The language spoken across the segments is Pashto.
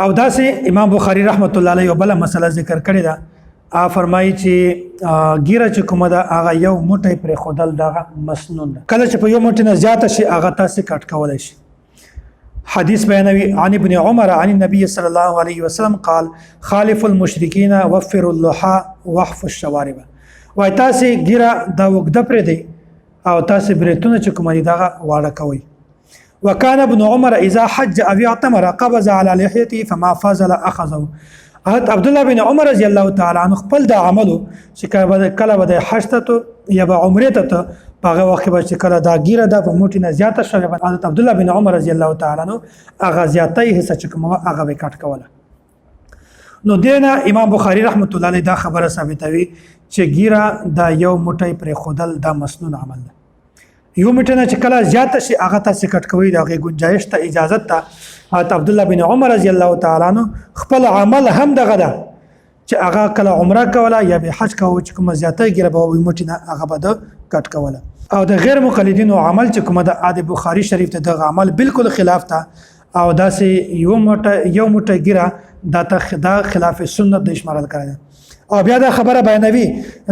او داسې امام بخاری رحمت الله علیه بل مسله ذکر کړی دا فرمایي چې ګیره چې کومه ده هغه یو موټی پر خودل دغه مسنون ده کله چې په یو موټی نه زیاته شي هغه تاسو کټ کولای شي حديث بينوي عن ابن عمر عن النبي صلى الله عليه وسلم قال خالف المشركين وفر اللحى وحف الشوارب وای تاسو ګیره دا وګد پر دی او تاسو بریتونه چې کوم دي دا واړه کوي وكان ابن عمر اذا حج او اعتمر قبض على لحيته فما فضل اخذه حضرت عبد الله بن عمر رضی الله تعالی عنہ خپل د عملو چې کله به حج ته یا به عمره ته هغه وخت به چې کله دا ګیره د په موټی نه زیاته شوه حضرت عبد الله بن عمر رضی الله تعالی عنہ هغه زیاتې حصہ چې کومه هغه به کټ کوله نو دینا امام بخاری رحمت الله علیه دا خبره ثابتوي چې ګیره دا یو موټی پر خودل دا مسنون عمل ده یو موټی نه چې کله زیاته شي هغه تاسو کټ کوي دا غي گنجائش ته اجازه ته حضرت عبد الله بن عمر رضی الله تعالی عنہ خپل عمل هم دغه ده چې هغه کله عمره کوله یا به حج کوله چې کوم زیاته ګیره به وي موټی نه هغه به کټ کوله او د غیر مقلدینو عمل چې کومه د بخاری شریف ته د عمل بالکل خلاف تا او داسې یو موټی ګیره دا خلاف سنت د اشمارل کړی او بیا دا خبره بیانوي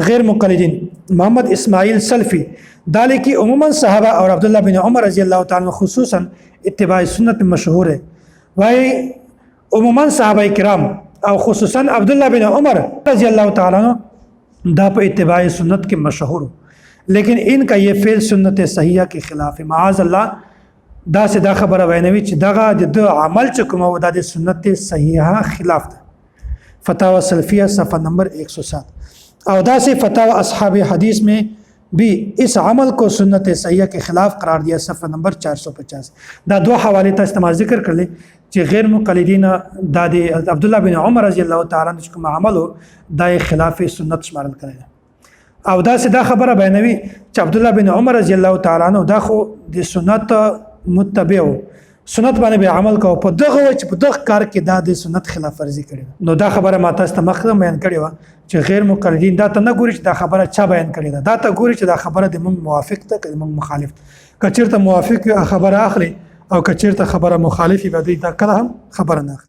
غیر مقلدین محمد اسماعیل سلفی دالی کی عموما صحابہ اور عبداللہ بن عمر رضی اللہ تعالی خصوصا اتباع سنت مشهور ہے وای عموما صحابہ کرام او خصوصا عبداللہ بن عمر رضی اللہ تعالی عنہ دا په اتباع سنت کې مشهور لیکن ان کا یہ فعل سنت صحیحہ کے خلاف معاذ الله دا سے دا خبره وینوي چې دغه د عمل چې کومه ودا د سنت صحیحہ خلاف ده فتاوی سلفیہ صفحہ نمبر 107 او دا سے فتاوی اصحاب حدیث میں بھی اس عمل کو سنت صحیحہ کے خلاف قرار دیا صفحہ نمبر 450 دا دو حوالے ته استعمال ذکر کړل چې غیر مقلدین د عبد الله بن عمر رضی الله تعالی عنہ کوم عمل د خلاف سنت شمارل کړل او دا دا خبره بیانوي چې عبد الله بن عمر رضی الله تعالی عنہ دا خو د سنت متبع سنت باندې به عمل کو په دغه چې په دغه کار کې دا د سنت خلاف ورزي کړي نو دا خبره ماته است مخکې بیان کړي و چې غیر مقلدین دا ته نه ګوري چې دا خبره چا بیان کړي دا ته ګوري چې دا خبره د موږ موافق ته د موږ مخالف کچیرته موافق خبره اخلي او کچیرته خبره مخالفي به دا کله هم خبره نه